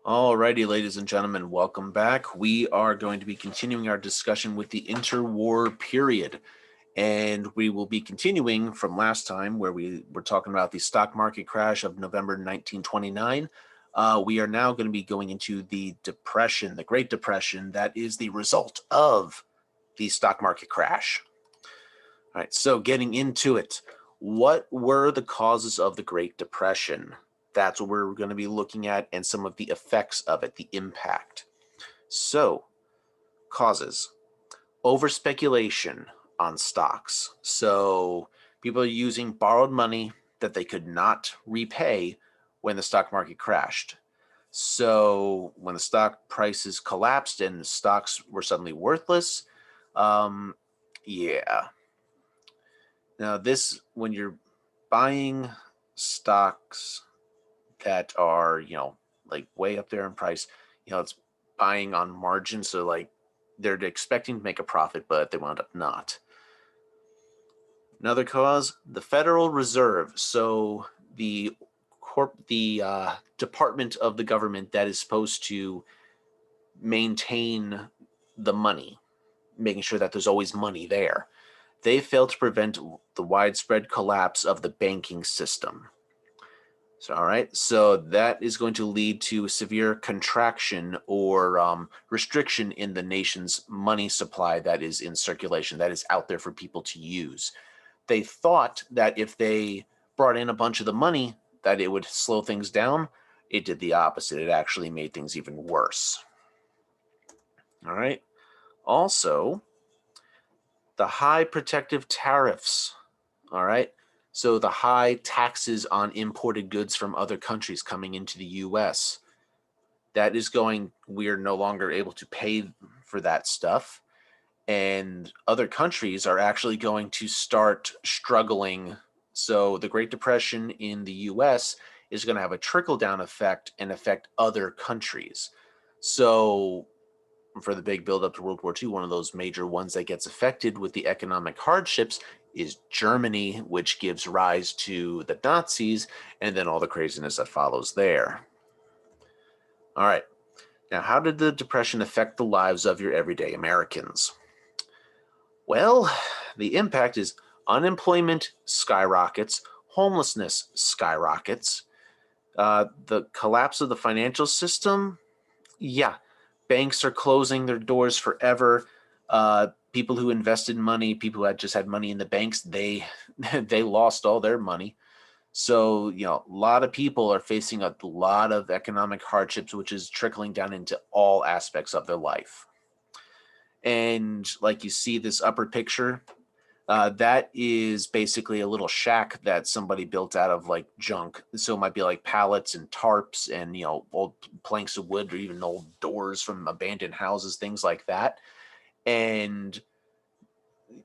Alrighty, ladies and gentlemen, welcome back. We are going to be continuing our discussion with the interwar period. And we will be continuing from last time where we were talking about the stock market crash of November 1929. We are now going to be going into the Depression, the Great Depression, that is the result of the stock market crash. All right, so getting into it, what were the causes of the Great Depression? That's what we're going to be looking at and some of the effects of it, the impact. So, causes. Overspeculation on stocks. So, people are using borrowed money that they could not repay when the stock market crashed. So, when the stock prices collapsed and the stocks were suddenly worthless, um, yeah. Now, when you're buying stocks that are, like way up there in price, it's buying on margin. So like they're expecting to make a profit, but they wound up not. Another cause, the Federal Reserve. So the department of the government that is supposed to maintain the money, making sure that there's always money there. They failed to prevent the widespread collapse of the banking system. So, all right, so that is going to lead to severe contraction or restriction in the nation's money supply that is in circulation, that is out there for people to use. They thought that if they brought in a bunch of the money, that it would slow things down. It did the opposite. It actually made things even worse. All right. Also, the high protective tariffs. All right. So the high taxes on imported goods from other countries coming into the US, we're no longer able to pay for that stuff. And other countries are actually going to start struggling. So the Great Depression in the US is going to have a trickle down effect and affect other countries. So for the big buildup to World War II, one of those major ones that gets affected with the economic hardships is Germany, which gives rise to the Nazis and then all the craziness that follows there. All right. Now, how did the Depression affect the lives of your everyday Americans? Well, the impact is unemployment skyrockets, homelessness skyrockets, the collapse of the financial system. Yeah, banks are closing their doors forever. People who invested money, people who had just had money in the banks, they they lost all their money. So, a lot of people are facing a lot of economic hardships, which is trickling down into all aspects of their life. And like you see this upper picture, that is basically a little shack that somebody built out of like junk. So it might be like pallets and tarps and old planks of wood or even old doors from abandoned houses, things like that. And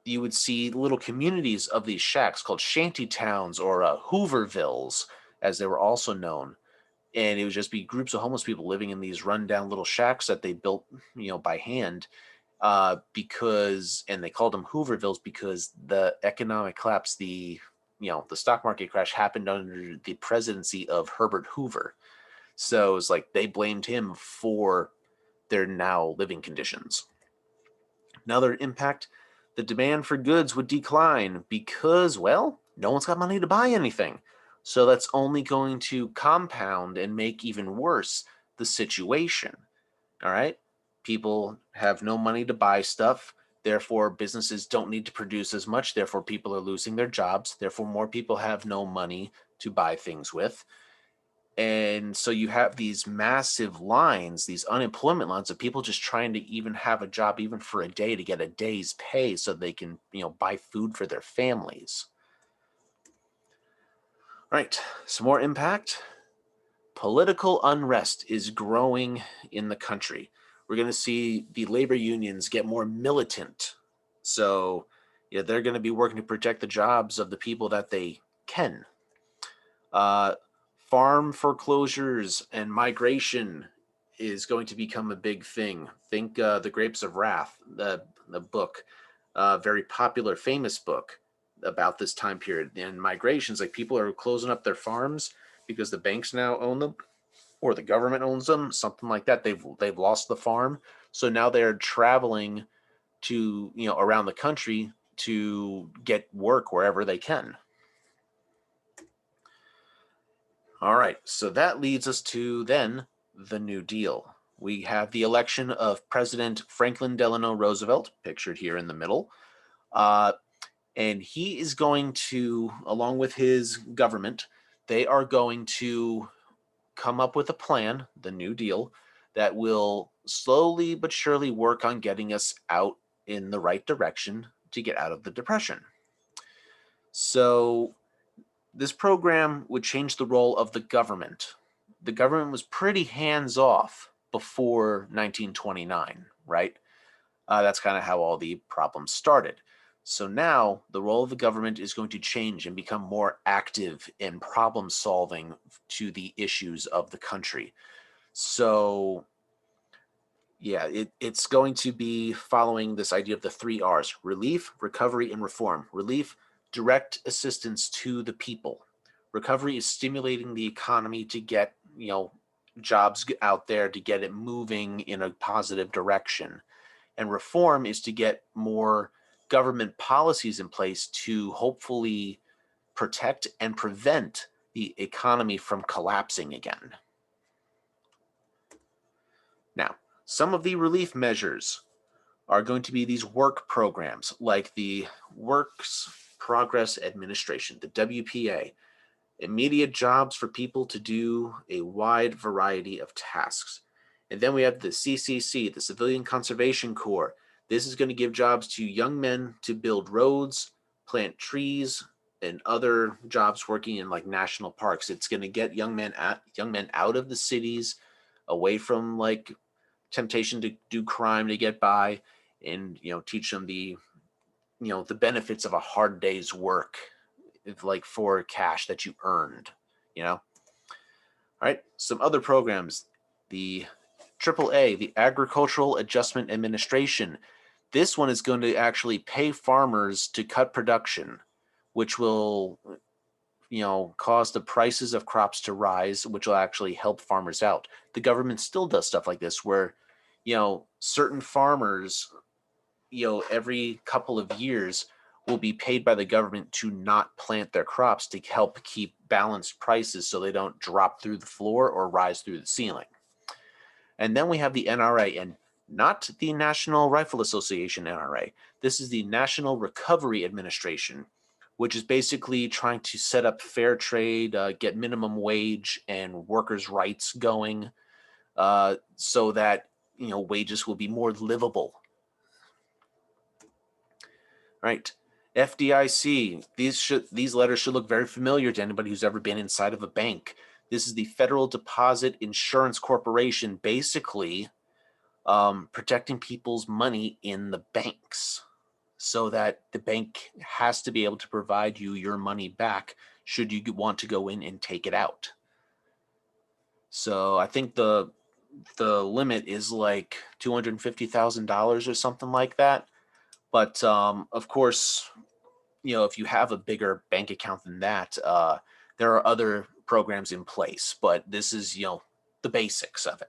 you would see little communities of these shacks called Shanty Towns or Hoovervilles, as they were also known. And it would just be groups of homeless people living in these rundown little shacks that they built, by hand because, and they called them Hoovervilles because the economic collapse, the stock market crash happened under the presidency of Herbert Hoover. So it's like they blamed him for their now living conditions. Another impact, the demand for goods would decline because, well, no one's got money to buy anything. So that's only going to compound and make even worse the situation. All right. People have no money to buy stuff. Therefore, businesses don't need to produce as much. Therefore, people are losing their jobs. Therefore, more people have no money to buy things with. And so you have these massive lines, these unemployment lines of people just trying to even have a job, even for a day, to get a day's pay so they can, buy food for their families. All right. Some more impact. Political unrest is growing in the country. We're going to see the labor unions get more militant. So, they're going to be working to protect the jobs of the people that they can. Uh, Farm foreclosures and migration is going to become a big thing. Think The Grapes of Wrath, the book, very popular, famous book about this time period. And migrations, like people are closing up their farms because the banks now own them. or the government owns them, something like that. They've lost the farm, so now they're traveling to, around the country to get work wherever they can. All right, so that leads us to then the New Deal. We have the election of President Franklin Delano Roosevelt, pictured here in the middle. And he is going to, along with his government, they are going to come up with a plan, the New Deal, that will slowly but surely work on getting us out in the right direction to get out of the Depression. So this program would change the role of the government. The government was pretty hands-off before 1929, right? That's kind of how all the problems started. So now the role of the government is going to change and become more active in problem solving to the issues of the country. So yeah, it's going to be following this idea of the 3 R's: relief, recovery, and reform. Relief, direct assistance to the people. Recovery is stimulating the economy to get, jobs out there, to get it moving in a positive direction. And reform is to get more government policies in place to hopefully protect and prevent the economy from collapsing again. Now, some of the relief measures are going to be these work programs like the Works Progress Administration, the WPA, immediate jobs for people to do a wide variety of tasks. And then we have the CCC, the Civilian Conservation Corps. This is going to give jobs to young men to build roads, plant trees, and other jobs working in like national parks. It's going to get young men out of the cities, away from like temptation to do crime to get by, and teach them the benefits of a hard day's work, like for cash that you earned. All right, some other programs: the AAA, the Agricultural Adjustment Administration. This one is going to actually pay farmers to cut production, which will cause the prices of crops to rise, which will actually help farmers out. The government still does stuff like this where certain farmers every couple of years will be paid by the government to not plant their crops to help keep balanced prices so they don't drop through the floor or rise through the ceiling. And then we have the NRA, and not the National Rifle Association NRA. This is the National Recovery Administration, which is basically trying to set up fair trade, get minimum wage and workers' rights going, so that wages will be more livable. Right. FDIC. These letters should look very familiar to anybody who's ever been inside of a bank. This is the Federal Deposit Insurance Corporation, basically protecting people's money in the banks, so that the bank has to be able to provide you your money back should you want to go in and take it out. So I think the limit is like $250,000 or something like that. But of course, if you have a bigger bank account than that, there are other programs in place. But this is the basics of it.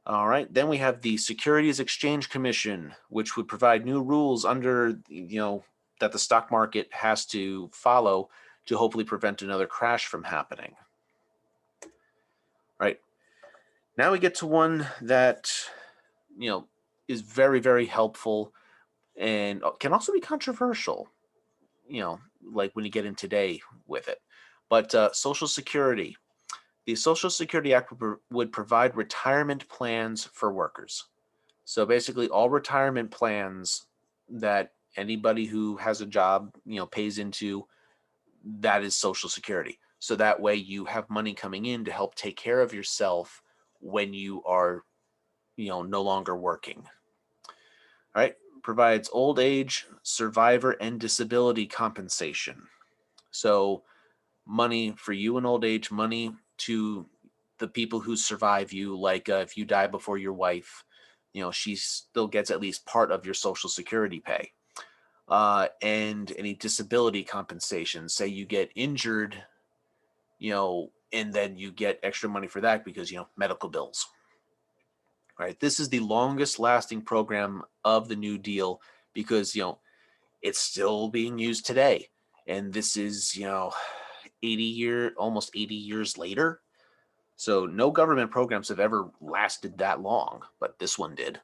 All right. Then we have the Securities Exchange Commission, which would provide new rules under that the stock market has to follow to hopefully prevent another crash from happening. Right. Now we get to one that is very, very helpful and can also be controversial, like when you get in today with it. But Social Security. The Social Security Act would provide retirement plans for workers. So basically all retirement plans that anybody who has a job, pays into, that is Social Security. So that way you have money coming in to help take care of yourself when you are, no longer working. All right. Provides old age, survivor, and disability compensation. So money for you in old age, money to the people who survive you, like if you die before your wife, she still gets at least part of your Social Security pay. And any disability compensation. Say you get injured, and then you get extra money for that because, medical bills. All right, this is the longest lasting program of the New Deal because, it's still being used today. And this is, almost 80 years later. So no government programs have ever lasted that long, but this one did.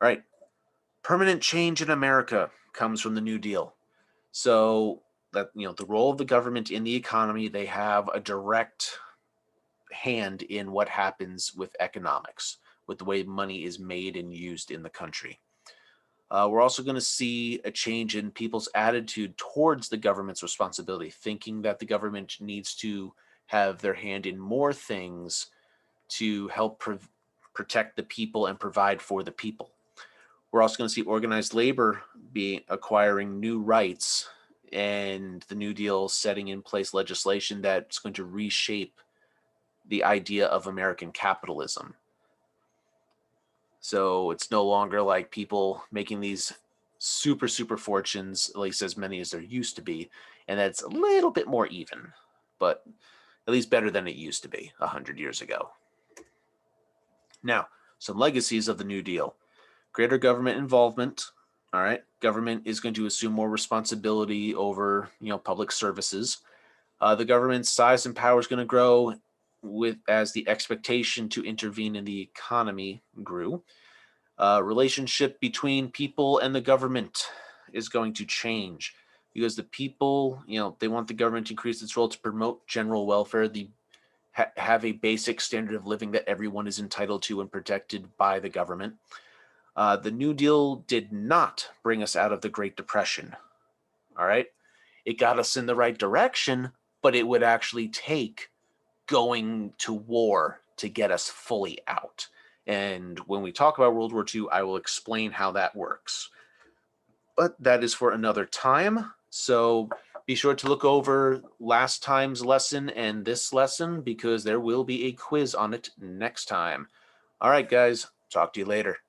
All right. Permanent change in America comes from the New Deal. So that, the role of the government in the economy, they have a direct hand in what happens with economics, with the way money is made and used in the country. We're also going to see a change in people's attitude towards the government's responsibility, thinking that the government needs to have their hand in more things to help protect the people and provide for the people. We're also going to see organized labor acquiring new rights, and the New Deal setting in place legislation that's going to reshape the idea of American capitalism. So it's no longer like people making these super, super fortunes, at least as many as there used to be. And that's a little bit more even, but at least better than it used to be 100 years ago. Now, some legacies of the New Deal. Greater government involvement. All right. Government is going to assume more responsibility over, public services. The government's size and power is going to grow as the expectation to intervene in the economy grew. Relationship between people and the government is going to change because the people, they want the government to increase its role to promote general welfare, have a basic standard of living that everyone is entitled to and protected by the government. The New Deal did not bring us out of the Great Depression. All right. It got us in the right direction, but it would actually take going to war to get us fully out. And when we talk about World War II, I will explain how that works. But that is for another time. So be sure to look over last time's lesson and this lesson because there will be a quiz on it next time. All right, guys, talk to you later.